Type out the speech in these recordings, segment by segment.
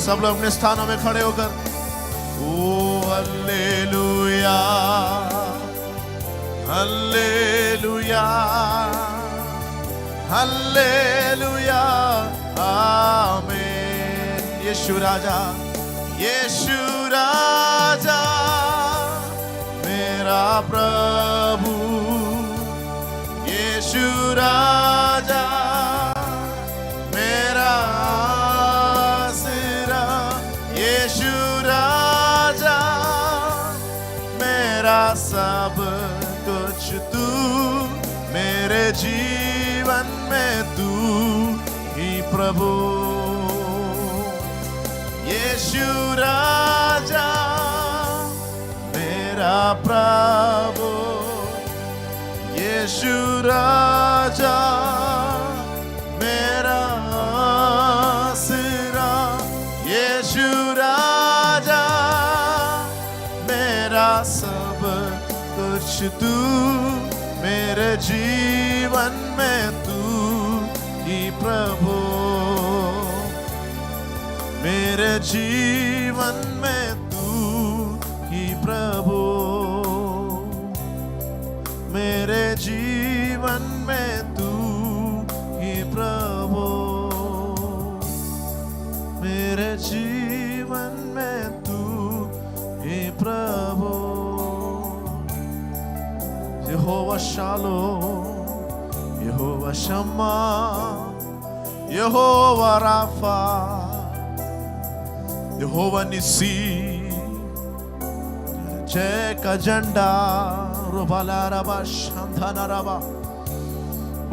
सब लोग अपने स्थानों में खड़े होकर ओ हल्लेलुया हल्लेलुया हल्लेलुया आमीन। यीशु राजा मेरा प्रभु, यीशु राजा मेरा आसरा, यीशु राजा मेरा सब कुछ तू, मेरे जीवन में तू ही प्रभु। यीशु राजा मेरा प्रभु, यीशु राजा मेरा आसरा, यीशु राजा मेरा सब कुछ तू, मेरे जीवन में तू ही प्रभु। मेरे जीवन में तू ही प्रभु, मेरे जीवन में तू ही प्रभु, मेरे जीवन में तू ही प्रभु। यहोवा शालोम, यहोवा शम्मा, यहोवा राफा, यहोवा निसी, जय का झंडा रुबाला रबा शांधाना रबा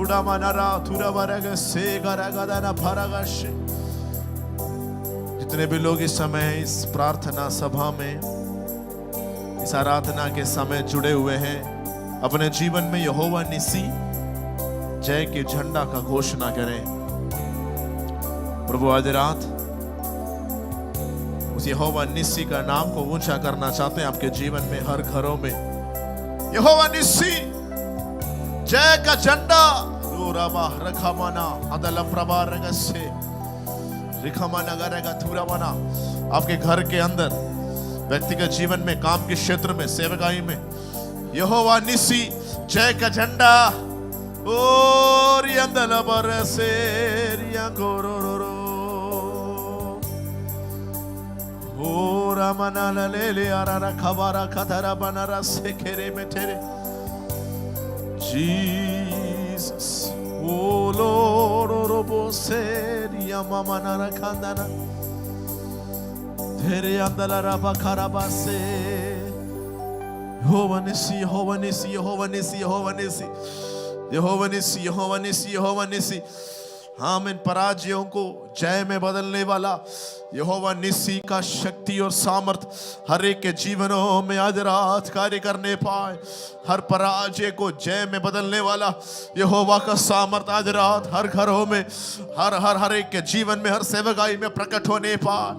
उड़ामाना थुरावरग से गरगदना भरगश। जितने भी लोग इस समय इस प्रार्थना सभा में, इस आराधना के समय जुड़े हुए हैं, अपने जीवन में यहोवा निसी जय के झंडा का घोषणा करें। प्रभु आज रात उस यहोवा निसी का नाम को ऊंचा करना चाहते हैं आपके जीवन में, हर घरों में। यहोवा निसी जय का झंडा रूराबा रखमाना अदल प्रभा रगसे रिखमाना गरेगा थुरावाना। आपके घर के अंदर, व्यक्तिगत जीवन में, काम के क्षेत्र में, सेवकाई में यहोवा निसी जय का झंडा और यंदल बरसे रिया कोरोरो ओ रामना लेले आरा खबारा खतरा बनारा से खेरे में तेरे जीसस ओ लोरो बोसे रिया मामा ना रखंदाना तेरे अंदला रबा खराबा से। यहोवा निसी, यहोवा निसी, यहोवा निसी, यहोवा निसी, यहोवा निसी, यहोवा निसी, यहोवा निसी। आमीन। पराजयों को जय में बदलने वाला यहोवा निसी का शक्ति और सामर्थ हर एक के जीवनों में आज रात कार्य करने पाए। हर पराजय को जय में बदलने वाला यहोवा का सामर्थ आज रात हर घरों में, हर एक के जीवन में, हर सेवकाई में प्रकट होने पाए।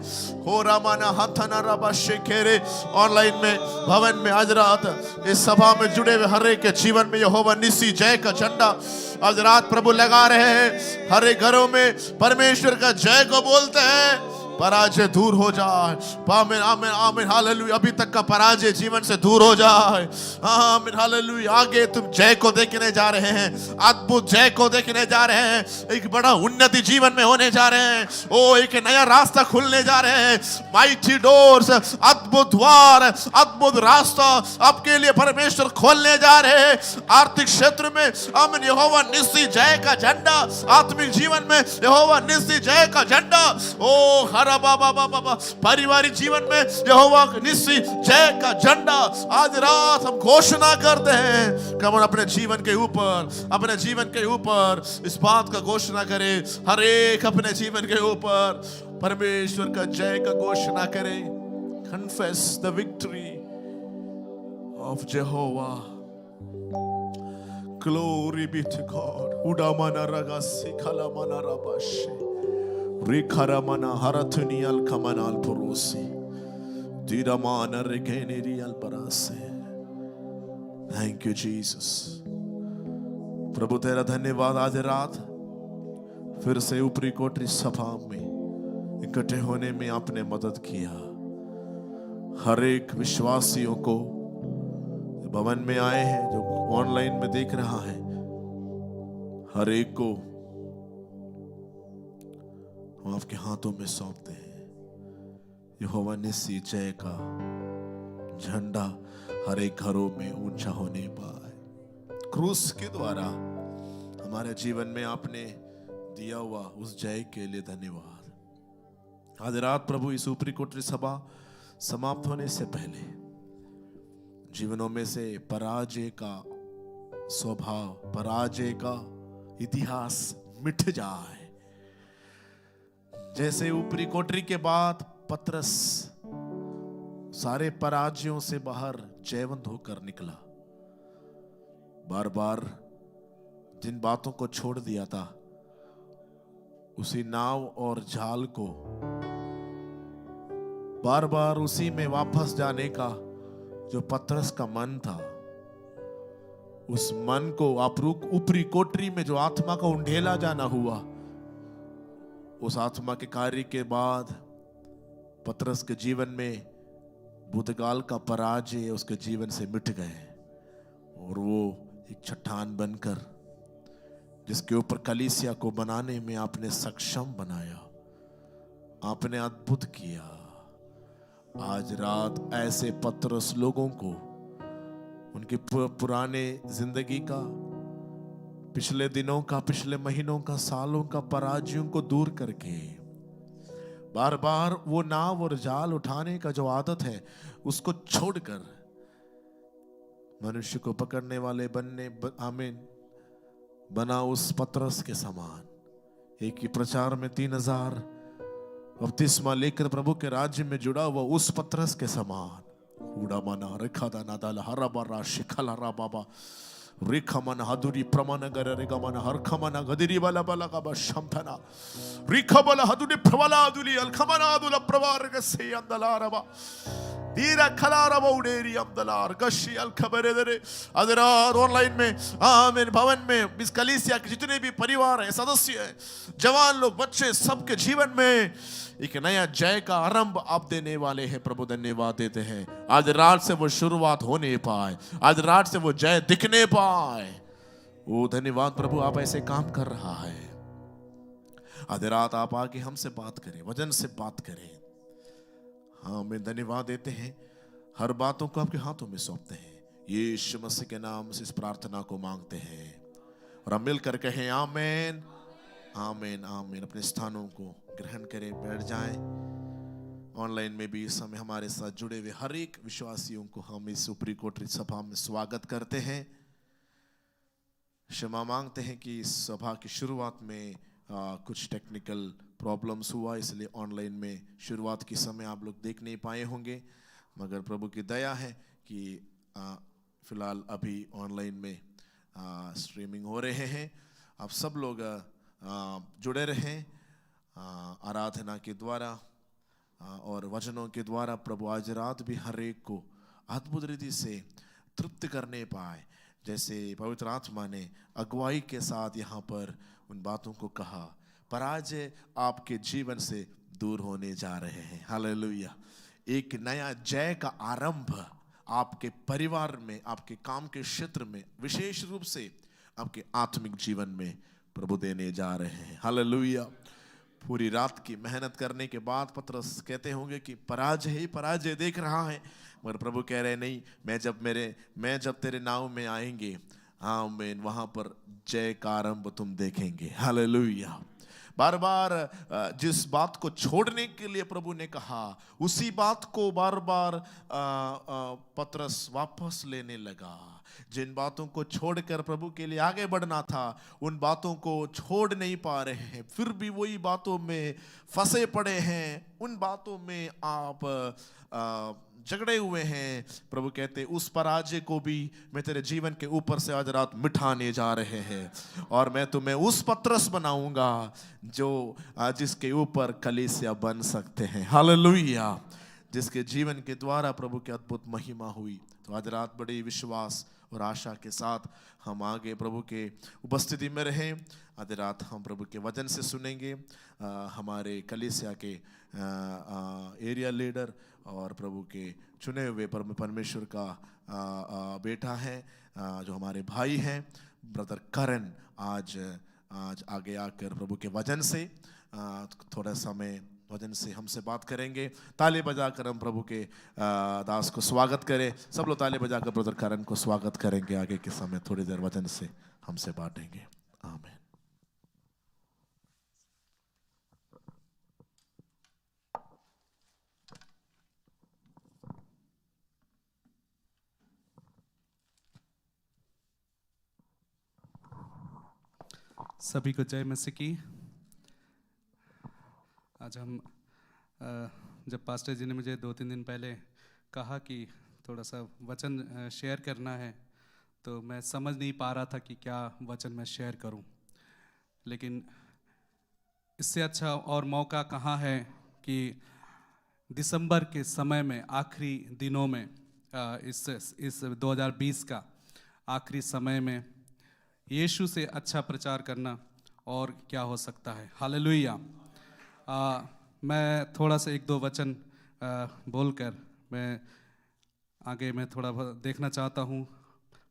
हो रामाना हथना रबा शेखेरे ऑनलाइन में, भवन में आज रात इस सभा में जुड़े हुए हर एक के जीवन में यहोवा निसी जय का झंडा आज रात प्रभु लगा रहे हैं। हर एक घरों में परमेश्वर का जय को बोलते हैं, पराजय दूर हो जाए। आमीन आमीन आमीन हालेलुया। अभी तक का पराजय जीवन से दूर हो जाए। आमीन हालेलुया। आगे तुम जय को देखने जा रहे हैं, अद्भुत जय को देखने जा रहे हैं। एक बड़ा उन्नति जीवन में होने जा रहे हैं। ओ एक नया रास्ता खुलने जा रहे हैं। माइटी डोर्स, अद्भुत द्वार, अद्भुत रास्ता आपके लिए परमेश्वर खोलने जा रहे हैं। आर्थिक क्षेत्र में आमीन यहोवा निसी जय का झंडा, आत्मिक जीवन में यहोवा निसी जय का झंडा। ओ हर हरा बाबा बाबा पारिवारिक जीवन में यहोवा निस्सी जय का झंडा आज रात हम घोषणा करते हैं। कम अपने जीवन के ऊपर इस बात का घोषणा करें, हर एक अपने जीवन के ऊपर परमेश्वर का जय का घोषणा करें। Confess the victory of Jehovah. Glory be to God. Udamana ragasi kalamana rabashi. Rikaramana haratuni al kamanal purusi. Didamana regeneri al parase. Thank you Jesus. प्रभु तेरा धन्यवाद, आज रात फिर से ऊपरी कोठरी सभा में इकट्ठे होने में आपने मदद किया। हर एक विश्वासियों को भवन में आए हैं, जो ऑनलाइन में देख रहा है, हर एक को हम आपके हाथों में सौंपते हैं। यहोवा निस्सी जय का झंडा हर एक घरों में ऊंचा होने पाए। क्रूस के द्वारा हमारे जीवन में आपने दिया हुआ उस जय के लिए धन्यवाद। आज रात प्रभु इस ऊपरी कोठरी सभा समाप्त होने से पहले जीवनों में से पराजय का स्वभाव, पराजय का इतिहास मिट जाए। जैसे ऊपरी कोठरी के बाद पतरस सारे पराजयों से बाहर जयवंत होकर निकला, बार बार जिन बातों को छोड़ दिया था उसी नाव और जाल को बार बार उसी में वापस जाने का जो पतरस का मन था, उस मन को ऊपरी कोठरी में जो आत्मा का उंडेला जाना हुआ, उस आत्मा के कार्य के बाद पतरस के जीवन में भूतकाल का पराजय उसके जीवन से मिट गए और वो एक चट्टान बनकर जिसके ऊपर कलीसिया को बनाने में आपने सक्षम बनाया, आपने अद्भुत किया। आज रात ऐसे पतरस लोगों को उनके पुराने जिंदगी का, पिछले दिनों का, पिछले महीनों का, सालों का पराजयों को दूर करके बार बार वो नाव और जाल उठाने का जो आदत है उसको छोड़कर मनुष्य को पकड़ने वाले आमीन बना उस पतरस के समान। एक ही प्रचार में 3000 बपतिस्मा लेकर प्रभु के राज्य में जुड़ा हुआ उस पतरस के समान। उड़ा मना रेखा दाना दाला हरा बारा शिखला रा बाबा रेखा मन हदुरी प्रमाण गर रेगा मन हर खमना गदिरी वाला बाला का बशमथना रेखा बाला हदुरी प्रवाला अदुली अलखमना अदुला प्रवार के से अंदला रबा दीरा खलारा बौडेरी अब्दलार गशी अलखबरे दरे अदरार ऑनलाइन में आमीन भवन में इस कलीसिया के जितने भी परिवार हैं, सदस्य हैं, जवान लोग, बच्चे, सबके जीवन में एक नया जय का आरंभ आप देने वाले हैं। प्रभु धन्यवाद देते हैं, आज रात से वो शुरुआत होने पाए, आज रात से वो जय दिखने पाए। ओ धन्यवाद प्रभु, आप ऐसे काम कर रहा है। आज रात आप आके हमसे बात करें, वचन से बात करें। हाँ, मैं धन्यवाद देते हैं, हर बातों को आपके हाथों में सौंपते हैं। यीशु मसीह के नाम से इस प्रार्थना को मांगते हैं और हम मिलकर कहें आमीन आमीन आमीन। अपने स्थानों को ग्रहण करें, बैठ जाएं। ऑनलाइन में भी इस समय हमारे साथ जुड़े हुए हर एक विश्वासियों को हम इस ऊपरी कोठरी सभा में स्वागत करते हैं। क्षमा मांगते हैं कि इस सभा की शुरुआत में कुछ टेक्निकल प्रॉब्लम्स हुआ, इसलिए ऑनलाइन में शुरुआत के समय आप लोग देख नहीं पाए होंगे, मगर प्रभु की दया है कि फिलहाल अभी ऑनलाइन में स्ट्रीमिंग हो रहे हैं। आप सब लोग जुड़े रहें आराधना के द्वारा और वचनों के द्वारा। प्रभु आज रात भी हर एक को अद्भुत रीति से तृप्त करने पाए, जैसे पवित्र आत्मा ने अगुवाई के साथ यहाँ पर उन बातों को कहा। पराजय आपके जीवन से दूर होने जा रहे हैं। हालेलुया। एक नया जय का आरंभ आपके परिवार में, आपके काम के क्षेत्र में, विशेष रूप से आपके आत्मिक जीवन में प्रभु देने जा रहे हैं। हालेलुया। पूरी रात की मेहनत करने के बाद पतरस कहते होंगे कि पराजय ही पराजय देख रहा है, मगर प्रभु कह रहे नहीं, मैं जब तेरे नाव में आएंगे, आमीन, वहां पर जय का आरंभ तुम देखेंगे। हालेलुया। बार बार जिस बात को छोड़ने के लिए प्रभु ने कहा, उसी बात को बार बार पतरस वापस लेने लगा। जिन बातों को छोड़कर प्रभु के लिए आगे बढ़ना था, उन बातों को छोड़ नहीं पा रहे हैं, फिर भी वही बातों में फंसे पड़े हैं, उन बातों में आप झगड़े हुए हैं। प्रभु कहते उस पराजय को भी मैं तेरे जीवन के ऊपर से आज रात मिटाने जा रहे हैं, और मैं तुम्हें उस पतरस बनाऊंगा जो जिसके ऊपर कलीसिया बन सकते हैं। हालेलुया। जिसके जीवन के द्वारा प्रभु की अद्भुत महिमा हुई। तो आज रात बड़ी विश्वास और आशा के साथ हम आगे प्रभु के उपस्थिति में रहें। आज रात हम प्रभु के वचन से सुनेंगे। हमारे कलीसिया के एरिया लीडर और प्रभु के चुने हुए परमेश्वर का बेटा है, जो हमारे भाई हैं, ब्रदर करण, आज आगे आकर प्रभु के वचन से थोड़ा समय वचन से हमसे बात करेंगे। ताली बजाकर हम प्रभु के दास को स्वागत करें। सब लोग ताली बजाकर ब्रदर करण को स्वागत करेंगे। आगे के समय थोड़ी देर वचन से हमसे बांटेंगे। आमीन। सभी को जय मसीह की। आज हम जब पास्टर जी ने मुझे 2-3 दिन पहले कहा कि थोड़ा सा वचन शेयर करना है, तो मैं समझ नहीं पा रहा था कि क्या वचन मैं शेयर करूं। लेकिन इससे अच्छा और मौका कहाँ है कि दिसंबर के समय में, आखिरी दिनों में, इस 2020 का आखिरी समय में यीशु से अच्छा प्रचार करना और क्या हो सकता है। हालेलुया। मैं थोड़ा सा 1-2 वचन बोलकर मैं आगे मैं थोड़ा देखना चाहता हूँ,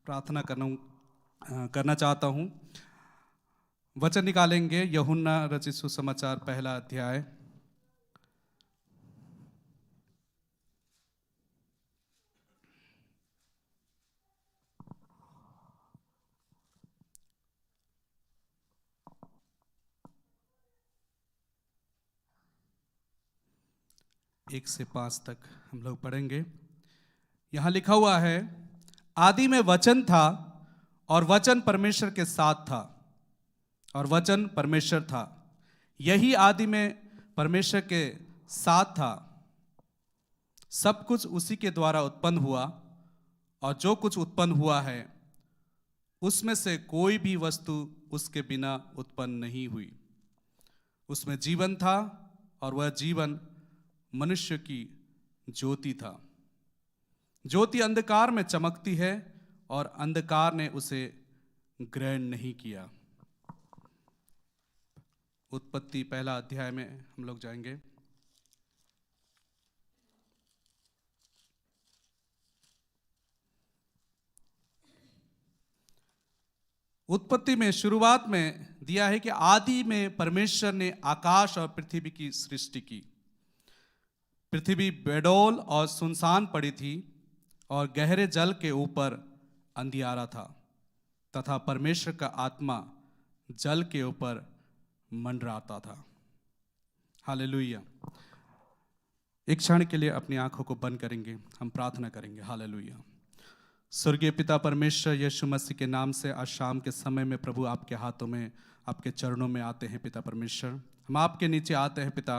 प्रार्थना करना चाहता हूँ। वचन निकालेंगे यूहन्ना रचित सुसमाचार 1 अध्याय। एक से 5 तक हम लोग पढ़ेंगे। यहाँ लिखा हुआ है, आदि में वचन था और वचन परमेश्वर के साथ था और वचन परमेश्वर था। यही आदि में परमेश्वर के साथ था। सब कुछ उसी के द्वारा उत्पन्न हुआ और जो कुछ उत्पन्न हुआ है उसमें से कोई भी वस्तु उसके बिना उत्पन्न नहीं हुई। उसमें जीवन था और वह जीवन मनुष्य की ज्योति था। ज्योति अंधकार में चमकती है और अंधकार ने उसे ग्रहण नहीं किया। उत्पत्ति 1 अध्याय में हम लोग जाएंगे। उत्पत्ति में शुरुआत में दिया है कि आदि में परमेश्वर ने आकाश और पृथ्वी की सृष्टि की। पृथ्वी बेडौल और सुनसान पड़ी थी और गहरे जल के ऊपर अंधियारा था, तथा परमेश्वर का आत्मा जल के ऊपर मंडराता था। हालेलुया। एक क्षण के लिए अपनी आंखों को बंद करेंगे, हम प्रार्थना करेंगे। हालेलुया। स्वर्गीय पिता परमेश्वर, यीशु मसीह के नाम से आज शाम के समय में प्रभु आपके हाथों में, आपके चरणों में आते हैं। पिता परमेश्वर, हम आपके नीचे आते हैं पिता,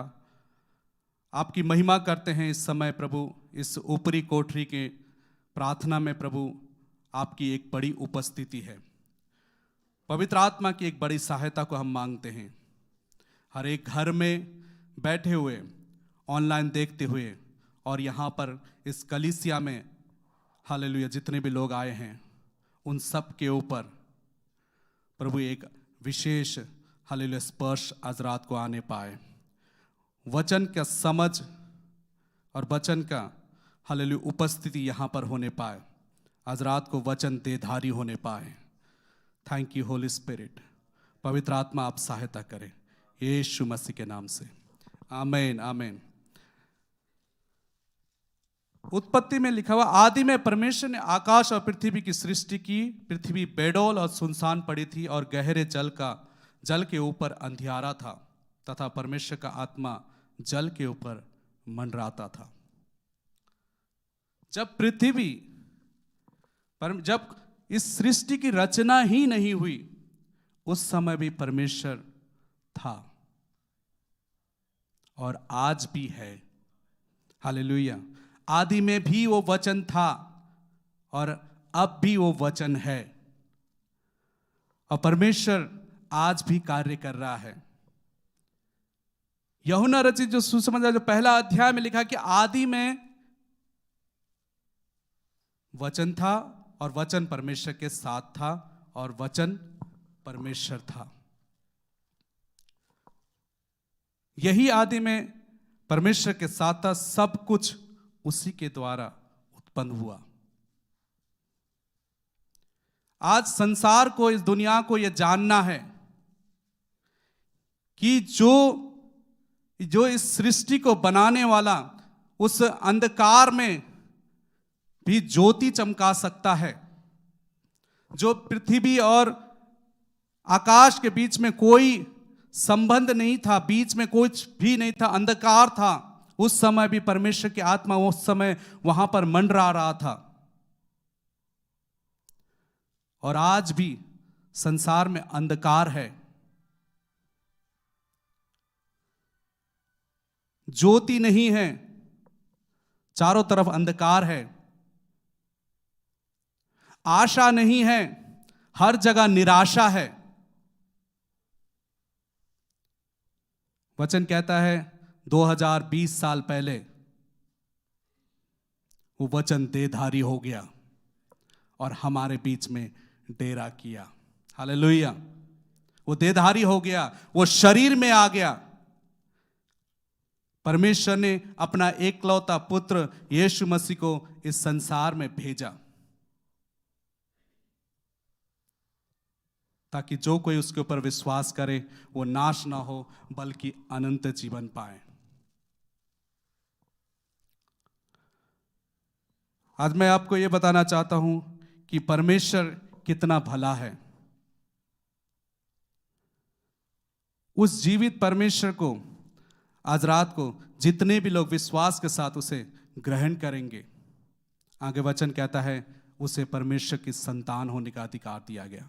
आपकी महिमा करते हैं इस समय प्रभु। इस ऊपरी कोठरी के प्रार्थना में प्रभु आपकी एक बड़ी उपस्थिति है। पवित्र आत्मा की एक बड़ी सहायता को हम मांगते हैं। हर एक घर में बैठे हुए, ऑनलाइन देखते हुए और यहाँ पर इस कलीसिया में हालेलुया जितने भी लोग आए हैं, उन सब के ऊपर प्रभु एक विशेष हालेलुया स्पर्श आज रात को आने पाए। वचन का समझ और वचन का हालेलुया उपस्थिति यहाँ पर होने पाए। आज रात को वचन देहधारी होने पाए। Thank you Holi spirit. पवित्र आत्मा आप सहायता करें यीशु मसीह के नाम से, आमीन आमीन। उत्पत्ति में लिखा हुआ, आदि में परमेश्वर ने आकाश और पृथ्वी की सृष्टि की। पृथ्वी बेडौल और सुनसान पड़ी थी और गहरे जल के ऊपर अंधियारा था तथा परमेश्वर का आत्मा जल के ऊपर मंडराता था। जब इस सृष्टि की रचना ही नहीं हुई, उस समय भी परमेश्वर था और आज भी है। हालेलुया। आदि में भी वो वचन था और अब भी वो वचन है, और परमेश्वर आज भी कार्य कर रहा है। यूहन्ना रचित जो सुसमाचार जो पहला अध्याय में लिखा कि आदि में वचन था और वचन परमेश्वर के साथ था और वचन परमेश्वर था। यही आदि में परमेश्वर के साथ था, सब कुछ उसी के द्वारा उत्पन्न हुआ। आज संसार को, इस दुनिया को यह जानना है कि जो इस सृष्टि को बनाने वाला उस अंधकार में भी ज्योति चमका सकता है। जो पृथ्वी और आकाश के बीच में कोई संबंध नहीं था, बीच में कुछ भी नहीं था, अंधकार था, उस समय भी परमेश्वर की आत्मा उस समय वहां पर मंडरा रहा था। और आज भी संसार में अंधकार है, ज्योति नहीं है, चारों तरफ अंधकार है, आशा नहीं है, हर जगह निराशा है। वचन कहता है 2020 साल पहले वो वचन देहधारी हो गया और हमारे बीच में डेरा किया। हालेलुया। वो देहधारी हो गया, वो शरीर में आ गया। परमेश्वर ने अपना एकलौता पुत्र यीशु मसीह को इस संसार में भेजा ताकि जो कोई उसके ऊपर विश्वास करे वो नाश ना हो बल्कि अनंत जीवन पाए। आज मैं आपको ये बताना चाहता हूं कि परमेश्वर कितना भला है। उस जीवित परमेश्वर को आज रात को जितने भी लोग विश्वास के साथ उसे ग्रहण करेंगे, आगे वचन कहता है उसे परमेश्वर की संतान होने का अधिकार दिया गया।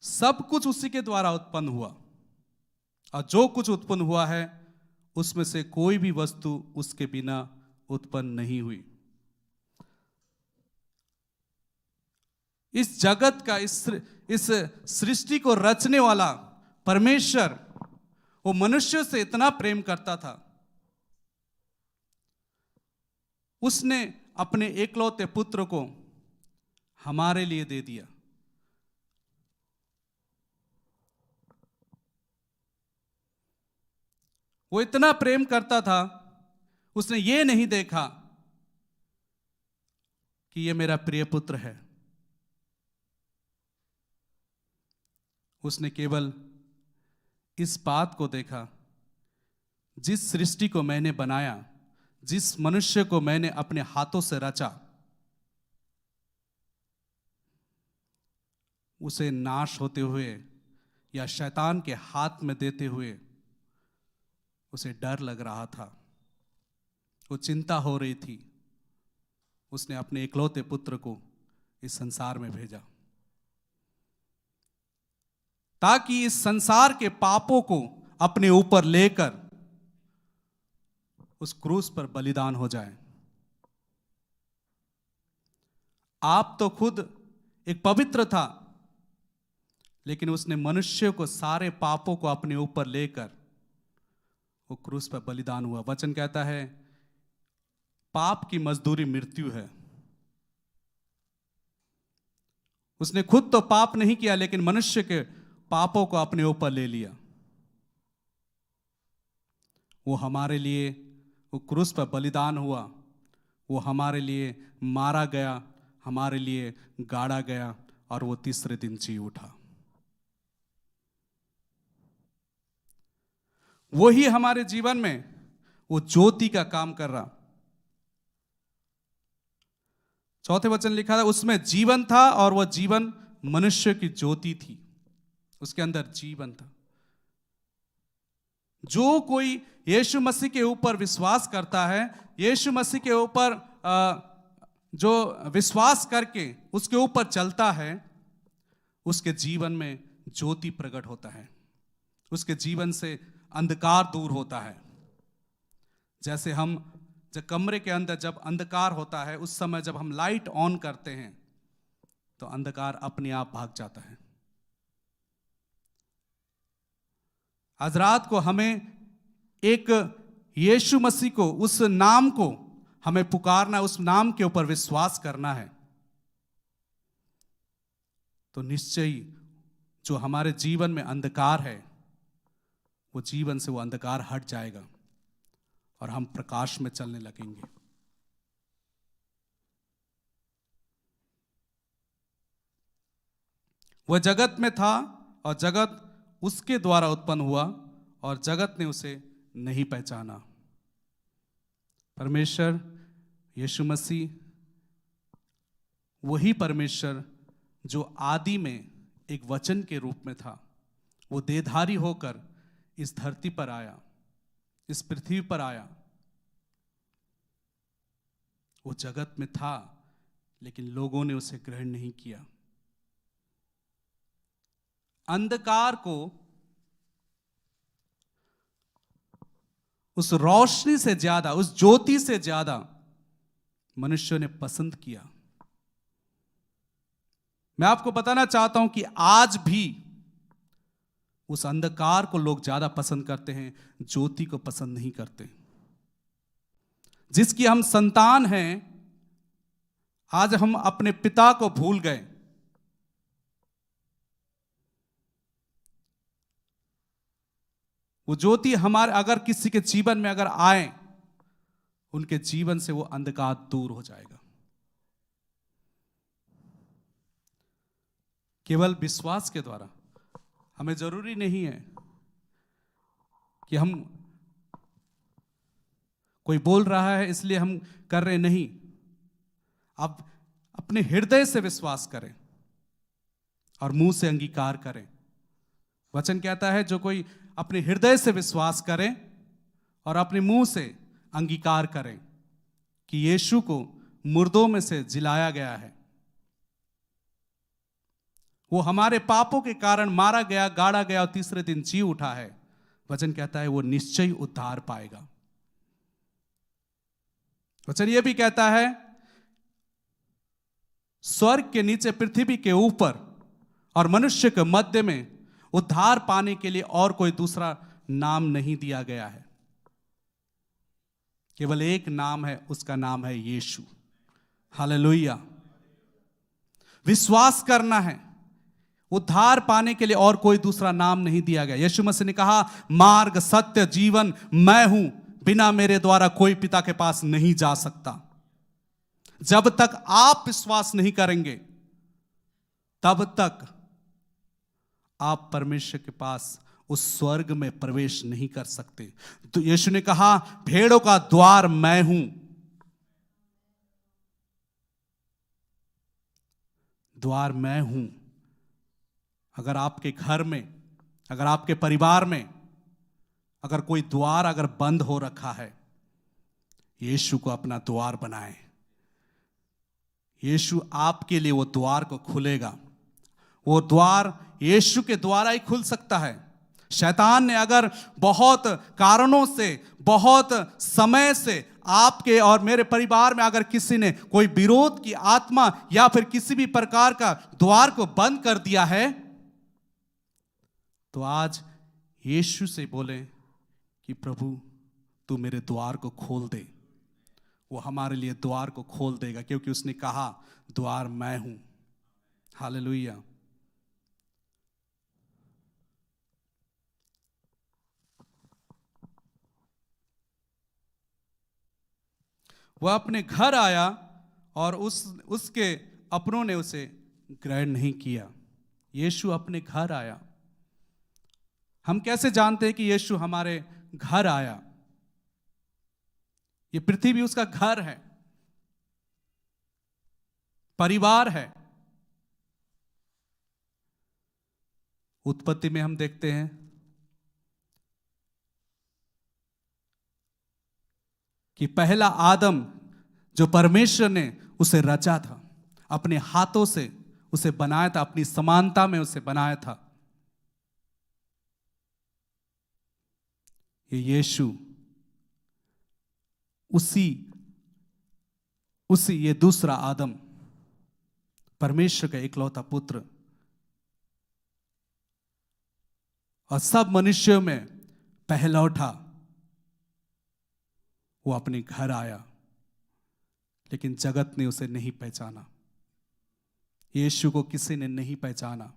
सब कुछ उसी के द्वारा उत्पन्न हुआ और जो कुछ उत्पन्न हुआ है उसमें से कोई भी वस्तु उसके बिना उत्पन्न नहीं हुई। इस जगत का, इस सृष्टि को रचने वाला परमेश्वर वो मनुष्य से इतना प्रेम करता था, उसने अपने एकलौते पुत्र को हमारे लिए दे दिया। वो इतना प्रेम करता था, उसने ये नहीं देखा कि ये मेरा प्रिय पुत्र है। उसने केवल इस बात को देखा, जिस सृष्टि को मैंने बनाया, जिस मनुष्य को मैंने अपने हाथों से रचा, उसे नाश होते हुए या शैतान के हाथ में देते हुए उसे डर लग रहा था, वो चिंता हो रही थी। उसने अपने इकलौते पुत्र को इस संसार में भेजा ताकि इस संसार के पापों को अपने ऊपर लेकर उस क्रूस पर बलिदान हो जाए। आप तो खुद एक पवित्र था, लेकिन उसने मनुष्य को सारे पापों को अपने ऊपर लेकर वो क्रूस पर बलिदान हुआ। वचन कहता है पाप की मजदूरी मृत्यु है। उसने खुद तो पाप नहीं किया, लेकिन मनुष्य के पापों को अपने ऊपर ले लिया। वो हमारे लिए वो क्रूस पर बलिदान हुआ, वो हमारे लिए मारा गया, हमारे लिए गाड़ा गया और वो तीसरे दिन जी उठा। वही हमारे जीवन में वो ज्योति का काम कर रहा। चौथे वचन लिखा था, उसमें जीवन था और वह जीवन मनुष्य की ज्योति थी। उसके अंदर जीवन था। जो कोई यीशु मसीह के ऊपर विश्वास करता है, यीशु मसीह के ऊपर जो विश्वास करके उसके ऊपर चलता है, उसके जीवन में ज्योति प्रकट होता है, उसके जीवन से अंधकार दूर होता है। जैसे हम जब कमरे के अंदर जब अंधकार होता है, उस समय जब हम लाइट ऑन करते हैं तो अंधकार अपने आप भाग जाता है। आज रात को हमें एक यीशु मसीह को, उस नाम को हमें पुकारना, उस नाम के ऊपर विश्वास करना है, तो निश्चय ही जो हमारे जीवन में अंधकार है, वो जीवन से वो अंधकार हट जाएगा और हम प्रकाश में चलने लगेंगे। वह जगत में था और जगत उसके द्वारा उत्पन्न हुआ और जगत ने उसे नहीं पहचाना। परमेश्वर यीशु मसीह वही परमेश्वर जो आदि में एक वचन के रूप में था, वो देहधारी होकर इस धरती पर आया, इस पृथ्वी पर आया। वो जगत में था लेकिन लोगों ने उसे ग्रहण नहीं किया। अंधकार को उस रोशनी से ज्यादा, उस ज्योति से ज्यादा मनुष्यों ने पसंद किया। मैं आपको बताना चाहता हूं कि आज भी उस अंधकार को लोग ज्यादा पसंद करते हैं, ज्योति को पसंद नहीं करते। जिसकी हम संतान हैं, आज हम अपने पिता को भूल गए। वो ज्योति हमारे अगर किसी के जीवन में अगर आए, उनके जीवन से वो अंधकार दूर हो जाएगा। केवल विश्वास के द्वारा, हमें जरूरी नहीं है कि हम कोई बोल रहा है इसलिए हम कर रहे नहीं। आप अपने हृदय से विश्वास करें और मुंह से अंगीकार करें। वचन कहता है, जो कोई अपने हृदय से विश्वास करें और अपने मुंह से अंगीकार करें कि यीशु को मुर्दों में से जिलाया गया है, वो हमारे पापों के कारण मारा गया, गाड़ा गया और तीसरे दिन जी उठा है। वचन कहता है वो निश्चय उद्धार पाएगा। वचन ये भी कहता है, स्वर्ग के नीचे, पृथ्वी के ऊपर और मनुष्य के मध्य में उद्धार पाने के लिए और कोई दूसरा नाम नहीं दिया गया है। केवल एक नाम है, उसका नाम है यीशु। हालेलुया। विश्वास करना है, उद्धार पाने के लिए और कोई दूसरा नाम नहीं दिया गया। यीशु मसीह ने कहा, मार्ग, सत्य, जीवन मैं हूं, बिना मेरे द्वारा कोई पिता के पास नहीं जा सकता। जब तक आप विश्वास नहीं करेंगे, तब तक आप परमेश्वर के पास उस स्वर्ग में प्रवेश नहीं कर सकते। तो यीशु ने कहा, भेड़ों का द्वार मैं हूं। द्वार मैं हूं। अगर आपके घर में, अगर आपके परिवार में अगर कोई द्वार अगर बंद हो रखा है, यीशु को अपना द्वार बनाएं। यीशु आपके लिए वो द्वार को खुलेगा। वो द्वार यीशु के द्वारा ही खुल सकता है। शैतान ने अगर बहुत कारणों से, बहुत समय से आपके और मेरे परिवार में अगर किसी ने कोई विरोध की आत्मा या फिर किसी भी प्रकार का द्वार को बंद कर दिया है, तो आज यीशु से बोलें कि प्रभु तू मेरे द्वार को खोल दे। वो हमारे लिए द्वार को खोल देगा, क्योंकि उसने कहा द्वार मैं हूं। हालेलुया। वह अपने घर आया और उसके अपनों ने उसे ग्रहण नहीं किया। यीशु अपने घर आया। हम कैसे जानते हैं कि यीशु हमारे घर आया? ये पृथ्वी उसका घर है। परिवार है। उत्पत्ति में हम देखते हैं कि पहला आदम जो परमेश्वर ने उसे रचा था, अपने हाथों से उसे बनाया था, अपनी समानता में उसे बनाया था। ये यीशु उसी ये दूसरा आदम, परमेश्वर का इकलौता पुत्र, और सब मनुष्यों में पहलौठा, वो अपने घर आया, लेकिन जगत ने उसे नहीं पहचाना। यीशु को किसी ने नहीं पहचाना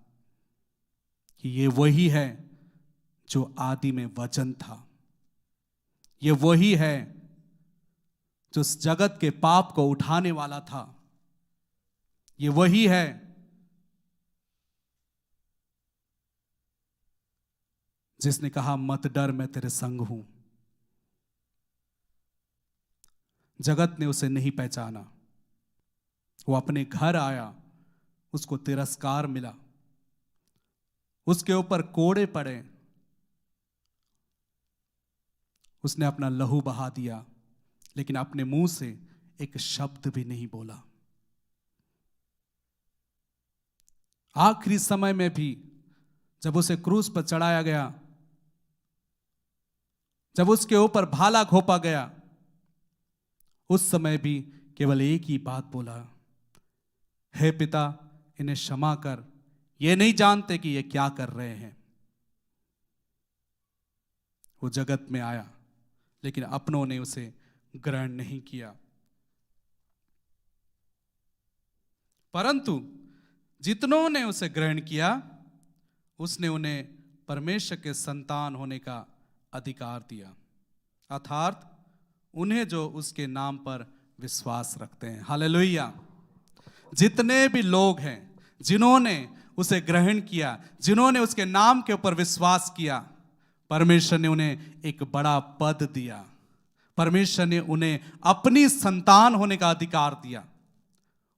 कि ये वही है जो आदि में वचन था, ये वही है जो इस जगत के पाप को उठाने वाला था, ये वही है जिसने कहा मत डर, मैं तेरे संग हूं। जगत ने उसे नहीं पहचाना, वो अपने घर आया, उसको तिरस्कार मिला, उसके ऊपर कोड़े पड़े, उसने अपना लहू बहा दिया, लेकिन अपने मुंह से एक शब्द भी नहीं बोला। आखिरी समय में भी जब उसे क्रूस पर चढ़ाया गया, जब उसके ऊपर भाला घोंपा गया, उस समय भी केवल एक ही बात बोला, हे पिता इन्हें क्षमा कर, ये नहीं जानते कि ये क्या कर रहे हैं। वो जगत में आया, लेकिन अपनों ने उसे ग्रहण नहीं किया। परंतु जितनों ने उसे ग्रहण किया, उसने उन्हें परमेश्वर के संतान होने का अधिकार दिया, अर्थात उन्हें जो उसके नाम पर विश्वास रखते हैं। हालेलुया। जितने भी लोग हैं जिन्होंने उसे ग्रहण किया, जिन्होंने उसके नाम के ऊपर विश्वास किया, परमेश्वर ने उन्हें एक बड़ा पद दिया, परमेश्वर ने उन्हें अपनी संतान होने का अधिकार दिया।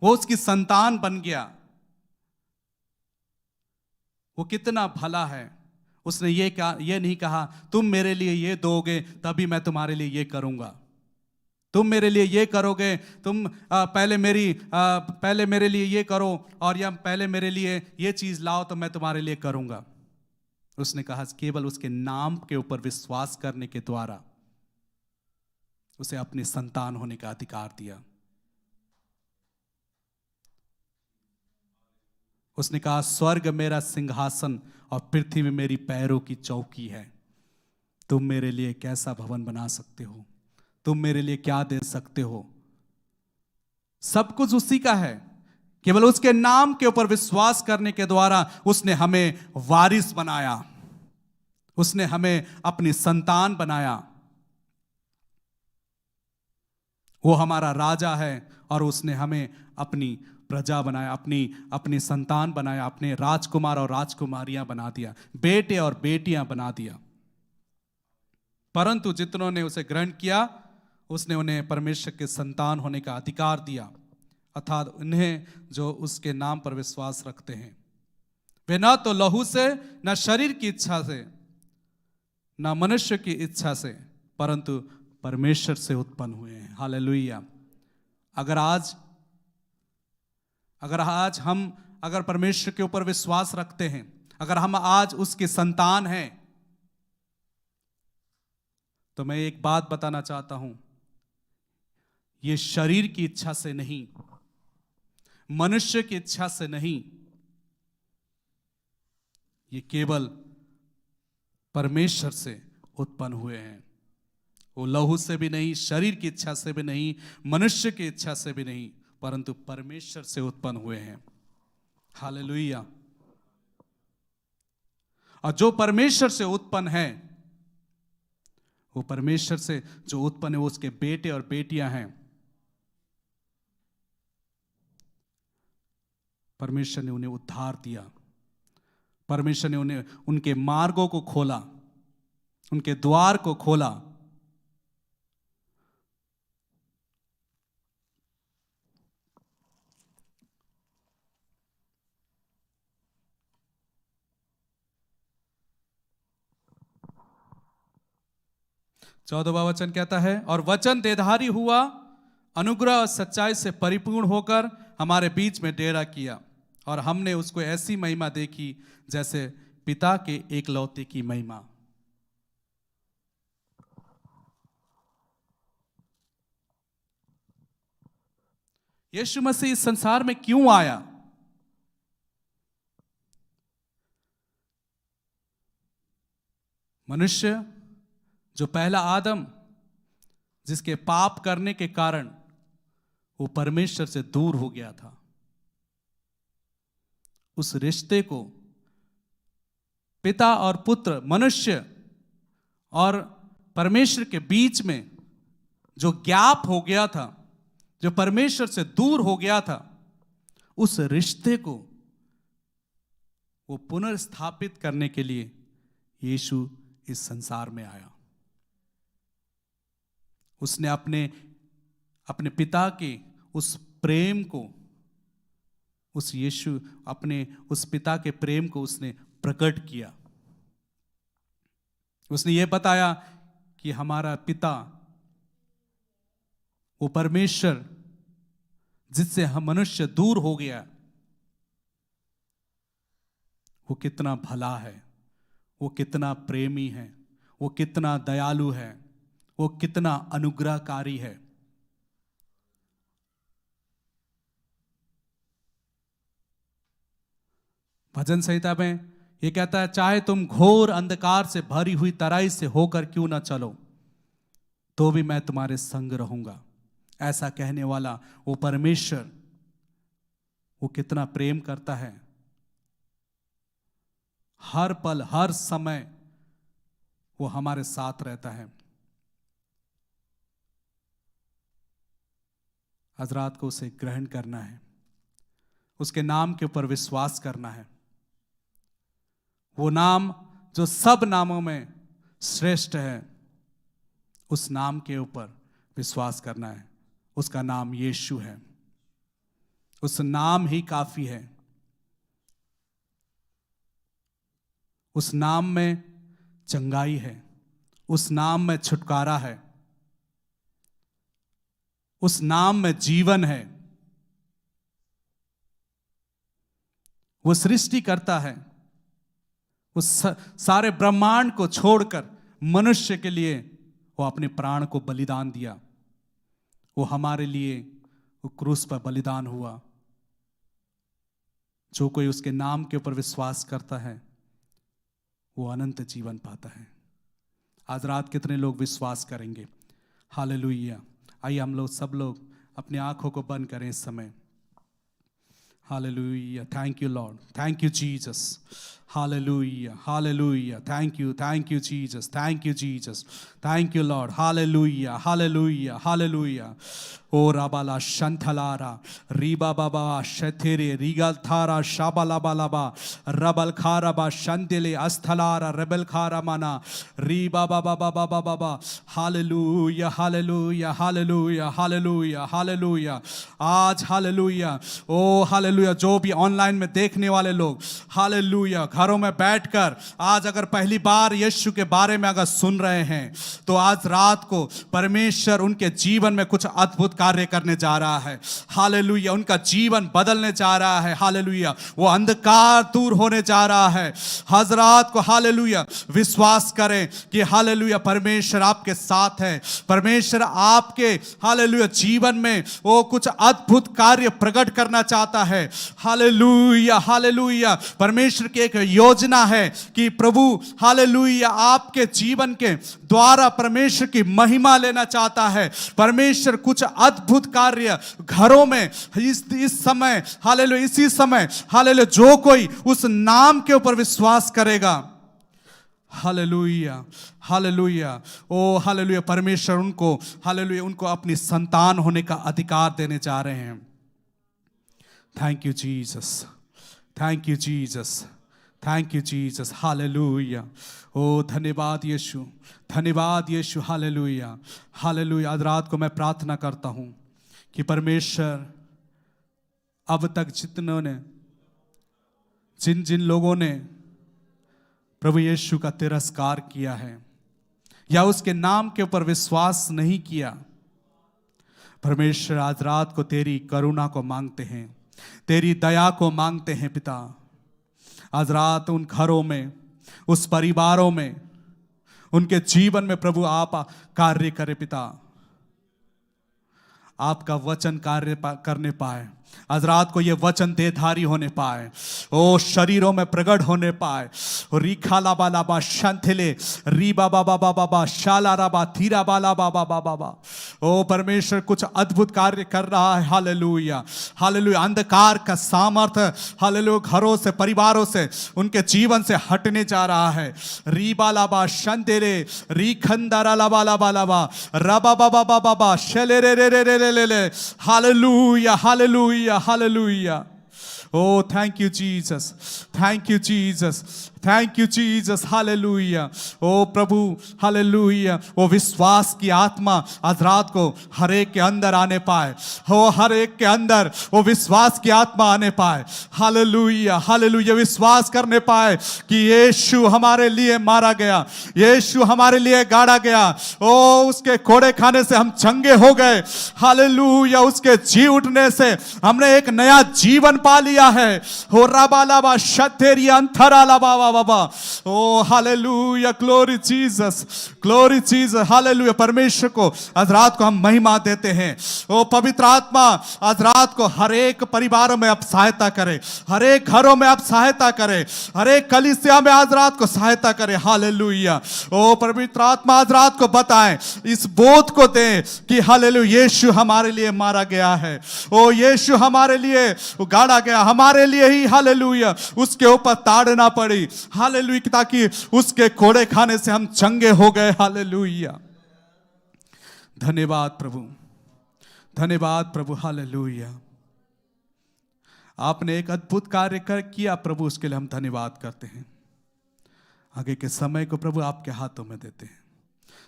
वो उसकी संतान बन गया। वो कितना भला है, उसने ये नहीं कहा तुम मेरे लिए ये दोगे तभी मैं तुम्हारे लिए ये करूंगा, तुम मेरे लिए ये करोगे, तुम पहले मेरे लिए ये करो, और या पहले मेरे लिए ये चीज लाओ तो मैं तुम्हारे लिए करूंगा। उसने कहा केवल उसके नाम के ऊपर विश्वास करने के द्वारा उसे अपनी संतान होने का अधिकार दिया। उसने कहा स्वर्ग मेरा सिंहासन और पृथ्वी में मेरी पैरों की चौकी है। तुम मेरे लिए कैसा भवन बना सकते हो, तुम मेरे लिए क्या दे सकते हो? सब कुछ उसी का है। केवल उसके नाम के ऊपर विश्वास करने के द्वारा उसने हमें वारिस बनाया, उसने हमें अपनी संतान बनाया। वो हमारा राजा है और उसने हमें अपनी प्रजा बनाया, अपनी संतान बनाया, अपने राजकुमार और राजकुमारियां बना दिया, बेटे और बेटियां बना दिया। परंतु जितनों ने उसे ग्रहण किया, उसने उन्हें परमेश्वर के संतान होने का अधिकार दिया, अर्थात उन्हें जो उसके नाम पर विश्वास रखते हैं। वे न तो लहू से, न शरीर की इच्छा से, न मनुष्य की इच्छा से, परंतु परमेश्वर से उत्पन्न हुए हैं। हालेलुया। अगर परमेश्वर के ऊपर विश्वास रखते हैं, अगर हम आज उसके संतान हैं, तो मैं एक बात बताना चाहता हूं, ये शरीर की इच्छा से नहीं, मनुष्य की इच्छा से नहीं, ये केवल परमेश्वर से उत्पन्न हुए हैं। वो लहू से भी नहीं, शरीर की इच्छा से भी नहीं, मनुष्य की इच्छा से भी नहीं, परंतु परमेश्वर से उत्पन्न हुए हैं। हालेलुया। और जो परमेश्वर से उत्पन्न है, वो परमेश्वर से जो उत्पन्न है, वो उसके बेटे और बेटियां हैं। परमेश्वर ने उन्हें उद्धार दिया, परमेश्वर ने उन्हें उनके मार्गों को खोला, उनके द्वार को खोला। 14वां वचन कहता है, और वचन देहधारी हुआ, अनुग्रह और सच्चाई से परिपूर्ण होकर हमारे बीच में डेरा किया, और हमने उसको ऐसी महिमा देखी जैसे पिता के एकलौते की महिमा। यीशु मसीह इस संसार में क्यों आया? मनुष्य जो पहला आदम, जिसके पाप करने के कारण वो परमेश्वर से दूर हो गया था, उस रिश्ते को पिता और पुत्र, मनुष्य और परमेश्वर के बीच में जो गैप हो गया था, जो परमेश्वर से दूर हो गया था, उस रिश्ते को वो पुनर्स्थापित करने के लिए यीशु इस संसार में आया। उसने अपने पिता के उस प्रेम को, उस यीशु अपने उस पिता के प्रेम को उसने प्रकट किया। उसने ये बताया कि हमारा पिता, वो परमेश्वर जिससे हम मनुष्य दूर हो गया, वो कितना भला है, वो कितना प्रेमी है, वो कितना दयालु है, वो कितना अनुग्रहकारी है। भजन संहिता में ये कहता है, चाहे तुम घोर अंधकार से भरी हुई तराई से होकर क्यों ना चलो, तो भी मैं तुम्हारे संग रहूंगा। ऐसा कहने वाला वो परमेश्वर, वो कितना प्रेम करता है। हर पल, हर समय वो हमारे साथ रहता है। आज रात को उसे ग्रहण करना है, उसके नाम के ऊपर विश्वास करना है। वो नाम जो सब नामों में श्रेष्ठ है, उस नाम के ऊपर विश्वास करना है। उसका नाम यीशु है। उस नाम ही काफी है। उस नाम में चंगाई है, उस नाम में छुटकारा है, उस नाम में जीवन है। वो सृष्टि करता है, उस सारे ब्रह्मांड को छोड़कर मनुष्य के लिए वो अपने प्राण को बलिदान दिया। वो हमारे लिए वो क्रूस पर बलिदान हुआ। जो कोई उसके नाम के ऊपर विश्वास करता है वो अनंत जीवन पाता है। आज रात कितने लोग विश्वास करेंगे? हालेलुया। आइए हम लोग सब लोग अपनी आंखों को बंद करें इस समय। Hallelujah. Thank you Lord, thank you Jesus. Hallelujah, hallelujah. Thank you Jesus, thank you Jesus, thank you Lord. Hallelujah, hallelujah, hallelujah. ओ राबाला शंथलारा रीबा बाबा शथेरे रीगल थारा शाबाला बालाबा रबल खाराबा शंतिले अस्थलारा रेबल खारा माना रीबा बाबा बाबा बाबा। Hallelujah, hallelujah, hallelujah, hallelujah, hallelujah. आज हालेलुया, ओ हालेलुया। जो भी ऑनलाइन में देखने वाले लोग, हालेलुया, घरों में बैठकर आज अगर पहली बार यीशु के बारे में अगर सुन रहे हैं, तो आज रात को परमेश्वर उनके जीवन में कुछ अद्भुत कार्य करने जा रहा है। हालेलुया। उनका जीवन बदलने जा रहा है। हालेलुया। वो अंधकार दूर होने जा रहा है। हजरात को हालेलुया विश्वास करें कि हालेलुया परमेश्वर आपके साथ है। परमेश्वर आपके हालेलुया जीवन में वो कुछ अद्भुत कार्य प्रकट करना चाहता है। Hallelujah, hallelujah. परमेश्वर की एक योजना है कि प्रभु हालेलुया आपके जीवन के द्वारा परमेश्वर की महिमा लेना चाहता है। परमेश्वर कुछ अद्भुत कार्य घरों में इस समय हालेलुया, इसी समय हालेलुया, जो कोई उस नाम के ऊपर विश्वास करेगा, हालेलुया, हालेलुया, ओ हालेलुया, परमेश्वर उनको हालेलुया उनको अपनी संतान होने का अधिकार देने जा रहे हैं। Thank you Jesus, thank you Jesus, thank you Jesus. Hallelujah. ओ धन्यवाद यीशु, धन्यवाद यीशु। Hallelujah, hallelujah. आज रात को मैं प्रार्थना करता हूं कि परमेश्वर अब तक जिन जिन लोगों ने प्रभु यीशु का तिरस्कार किया है, या उसके नाम के ऊपर विश्वास नहीं किया, परमेश्वर आज रात को तेरी करुणा को मांगते हैं, तेरी दया को मांगते हैं पिता। आज रात उन घरों में, उस परिवारों में, उनके जीवन में प्रभु आप कार्य करें पिता, आपका वचन कार्य करने पाए। आज रात को ये वचन देहधारी होने पाए, ओ शरीरों में प्रकट होने पाए। रीखा लाबा लाबा शांथिले री बाबा बाबा बाबा शाला राबा थीरा बाला बाबा बाबा बाबा। ओ परमेश्वर कुछ अद्भुत कार्य कर रहा है। Hallelujah hallelujah. अंधकार का सामर्थ्य हालेलुया घरों से, परिवारों से, उनके जीवन से हटने जा रहा है। री बाला बा शांतिले री खंदारा लाबा लाबा लाबा रबा बाबा बाबा बा शले रे रे रे रे रे ले। Hallelujah hallelujah Hallelujah. Oh, thank you, Jesus. Thank you, Jesus. Thank you, Jesus. Hallelujah. Oh, Prabhu hallelujah. वो विश्वास की आत्मा आज रात को हर एक के अंदर आने पाए, हो हर एक के अंदर वो विश्वास की आत्मा आने पाए। Hallelujah hallelujah. विश्वास करने पाए कि यीशु हमारे लिए मारा गया, यीशु हमारे लिए गाड़ा गया। ओ उसके कोड़े खाने से हम चंगे हो गए। हालेलुया। उसके जी उठने से हमने एक नया जीवन पा लिया है। हो राबालाबा शतेरी अंथराला बाबा बाबा। ओ hallelujah. Glory Jesus, glory Jesus. Hallelujah. परमेश्वर को आज रात को हम महिमा देते हैं। ओ पवित्र आत्मा आज रात को हर एक परिवारों में आप सहायता करें, हर एक घरों में आप सहायता करें, हर एक कलीसिया में आज रात को सहायता करें। हालेलुया। ओ पवित्र आत्मा आज रात को बताएं, इस बोध को दें कि हालेलुया यीशु हमारे लिए मारा गया है, ओ यीशु हमारे लिए गाड़ा गया, हमारे लिए ही हालेलुया उसके ऊपर ताड़ना पड़ी। हालेलुया। ताकि उसके कोड़े खाने से हम चंगे हो गए। हालेलुया। धन्यवाद प्रभु, धन्यवाद प्रभु। हालेलुया। आपने एक अद्भुत कार्य किया प्रभु, उसके लिए हम धन्यवाद करते हैं। आगे के समय को प्रभु आपके हाथों में देते हैं।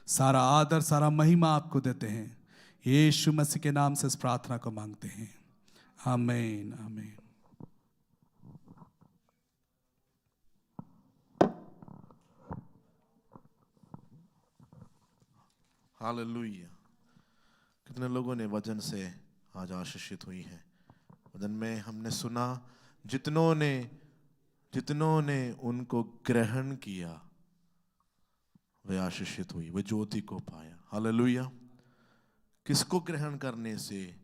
सारा आदर, सारा महिमा आपको देते हैं। यीशु मसीह के नाम से इस प्रार्थना को मांगते हैं। आमीन आमीन। हालेलुया। कितने लोगों ने वचन से आज आशीषित हुई हैं। वचन में हमने सुना, जितनों ने उनको ग्रहण किया वे आशीषित हुई, वे ज्योति को पाया। हालेलुया। किसको ग्रहण करने से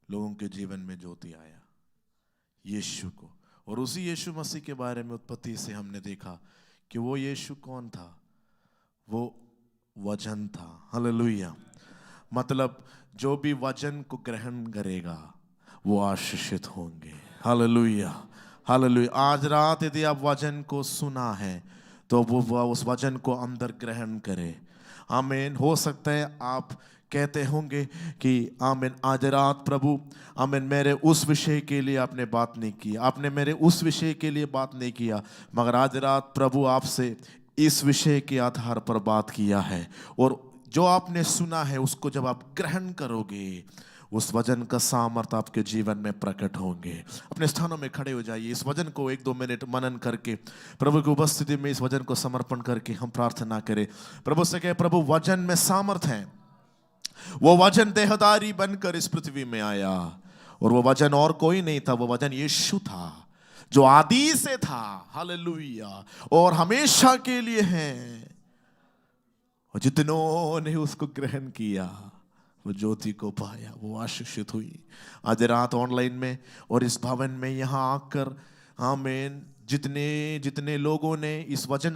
लोगों के जीवन में ज्योति आया? यीशु को। और उसी यीशु मसीह के बारे में उत्पत्ति से हमने देखा कि वो यीशु कौन था? वो वचन था। हालेलुया। मतलब जो भी वचन को ग्रहण करेगा वो आशीषित होंगे। Hallelujah hallelujah. आज रात यदि आप वचन को सुना है तो वो उस वचन को अंदर ग्रहण करे। आमीन। हो सकता है आप कहते होंगे कि आमीन आज रात प्रभु आमीन मेरे उस विषय के लिए आपने बात नहीं की, आपने मेरे उस विषय के लिए बात नहीं किया, मगर आज रात प्रभु आपसे इस विषय के आधार पर बात किया है। और जो आपने सुना है उसको जब आप ग्रहण करोगे उस वचन का सामर्थ आपके जीवन में प्रकट होंगे। अपने स्थानों में खड़े हो जाइए। इस वचन को 1-2 मिनट मनन करके प्रभु की उपस्थिति में इस वचन को समर्पण करके हम प्रार्थना करें। प्रभु से कहे, प्रभु वचन में सामर्थ है। वो वचन देहधारी बनकर इस पृथ्वी में आया और वो वचन और कोई नहीं था, वो वचन यीशु था जो आदि से था। हालेलुया। और हमेशा के लिए है। और जितनों ने उसको ग्रहण किया वो ज्योति को पाया, वो आशीषित हुई। आज रात ऑनलाइन में और इस भवन में यहाँ आकर आमीन जितने लोगों ने इस वचन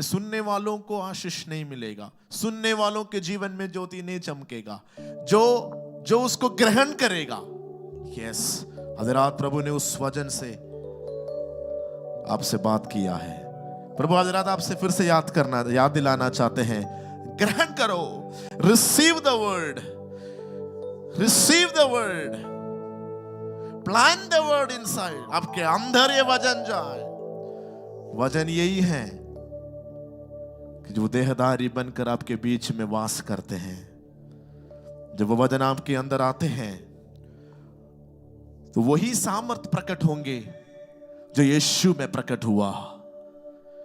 सुनने वालों को आशीष नहीं मिलेगा, सुनने वालों के जीवन में ज्योति नहीं चमकेगा। जो उसको ग्रहण करेगा। यस, हजरात प्रभु ने उस वचन से आपसे बात किया है। प्रभु आज रात आपसे फिर से याद दिलाना चाहते हैं, ग्रहण करो। Receive the word, receive the word, plant the word inside. आपके अंदर ये वचन जाए। वचन यही है कि जो देहधारी बनकर आपके बीच में वास करते हैं। जब वो वचन आपके अंदर आते हैं तो वही सामर्थ प्रकट होंगे जो यीशु में प्रकट हुआ।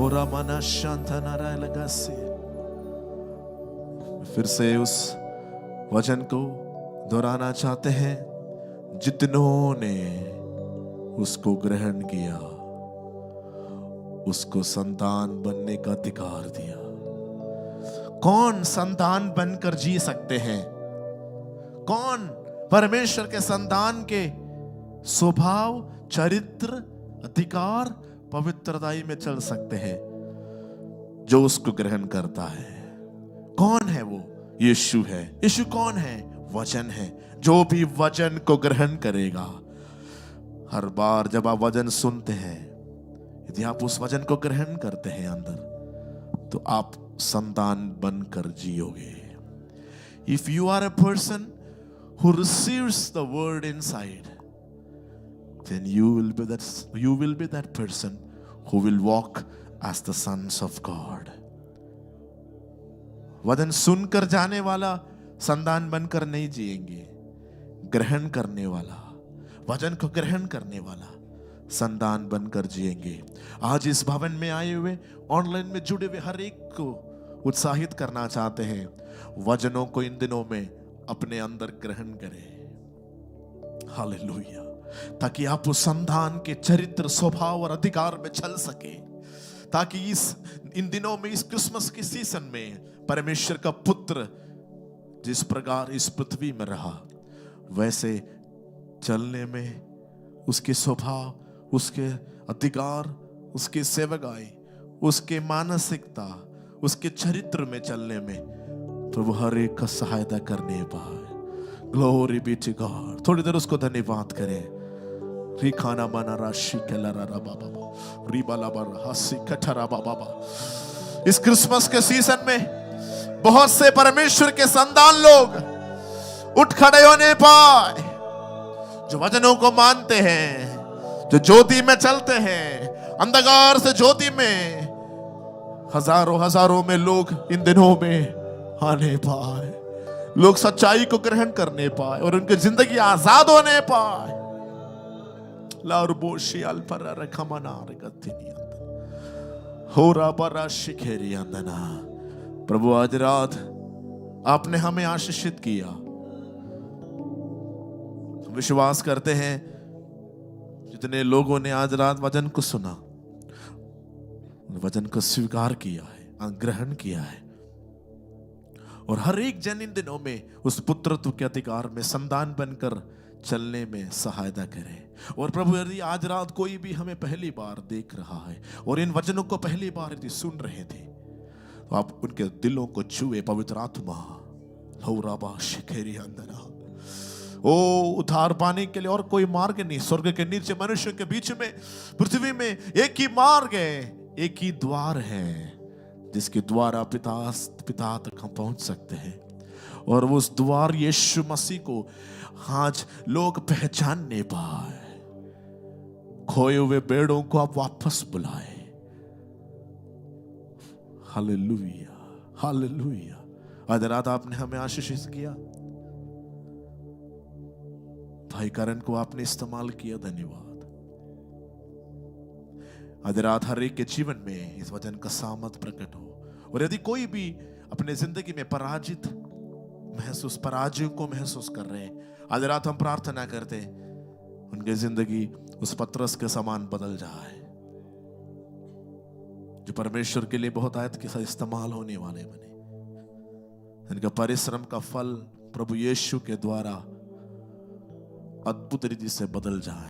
हो रामाना शांतनारा लगा से। फिर से उस वचन को दोहराना चाहते हैं। जितनों ने उसको ग्रहण किया उसको संतान बनने का अधिकार दिया। कौन संतान बनकर जी सकते हैं? कौन परमेश्वर के संतान के स्वभाव, चरित्र, अधिकार, पवित्रताई में चल सकते हैं? जो उसको ग्रहण करता है। कौन है वो? यीशु है। यीशु कौन है? वचन है। जो भी वचन को ग्रहण करेगा, हर बार जब आप वचन सुनते हैं, यदि आप उस वचन को ग्रहण करते हैं अंदर, तो आप संतान बनकर जियोगे। If you are a person who receives the word inside, then you will be that person who will walk as the sons of God. वचन सुनकर जाने वाला संतान बनकर नहीं जिएंगे। ग्रहण करने वाला, वचन को ग्रहण करने वाला संतान बनकर जिएंगे। आज इस भवन में आए हुए, ऑनलाइन में जुड़े हुए हर एक को उत्साहित करना चाहते हैं, वचनों को इन दिनों में अपने अंदर ग्रहण करें। हालेलुया। ताकि आप उस संतान के चरित्र, स्वभाव और अधिकार में चल सके, ताकि इन दिनों में, इस क्रिसमस के सीजन में परमेश्वर का पुत्र जिस प्रकार इस पृथ्वी में रहा, वैसे चलने में, उसके स्वभाव, उसके अधिकार, उसकी सेवकाई, उसके मानसिकता, उसके चरित्र में चलने में प्रभु हर एक का सहायता करने पाए। Glory be to God. थोड़ी देर उसको धन्यवाद करें। रिखाना माना राशि केलरा बाबा रिबाला बारा हसी कठरा बाबा। इस क्रिसमस के सीजन में बहुत से परमेश्वर के संतान लोग उठ खड़े होने पाए, जो वचनों को मानते हैं, जो ज्योति में चलते हैं, अंधकार से ज्योति में हजारों में लोग इन दिनों में आने पाए, लोग सच्चाई को ग्रहण करने पाए और उनकी जिंदगी आजाद होने पाए। लाउरबोशी अल्परा रखमना रगतिनी होरा बरा शिखेरी अंदना। प्रभु आज रात आपने हमें आशीषित किया। विश्वास करते हैं जितने लोगों ने आज रात वचन को सुना, वचन को स्वीकार किया है, ग्रहण किया है, और हर एक जन इन दिनों में उस पुत्रत्व के अधिकार में संतान बनकर चलने में सहायता करे। और प्रभु यदि आज रात कोई भी हमें पहली बार देख रहा है और इन वचनों को पहली बार यदि सुन रहे थे, तो आप उनके दिलों को छुए। पवित्र आत्मा हौराबा शिखेरी अंदना। ओ उद्धार पाने के लिए और कोई मार्ग नहीं। स्वर्ग के नीचे, मनुष्य के बीच में, पृथ्वी में एक ही मार्ग है, एक ही द्वार है, जिसके द्वारा पिता तक हम पहुंच सकते हैं। और उस द्वार यीशु मसीह को आज लोग पहचानने पाए। खोए हुए बेड़ों को आप वापस बुलाए। Hallelujah, hallelujah. आज रात आपने हमें आशीषित किया। भाई करण को आपने इस्तेमाल किया, धन्यवाद। आज रात हर एक के जीवन में इस वचन का सामर्थ प्रकट हो। और यदि कोई भी अपने जिंदगी में पराजय को महसूस कर रहे हैं, आज रात हम प्रार्थना करते हैं उनकी जिंदगी उस पत्रस के समान बदल जाए, जो परमेश्वर के लिए बहुत आयत के साथ इस्तेमाल होने वाले बने। इनका परिश्रम का फल प्रभु यीशु के द्वारा अद्भुत रीति से बदल जाए।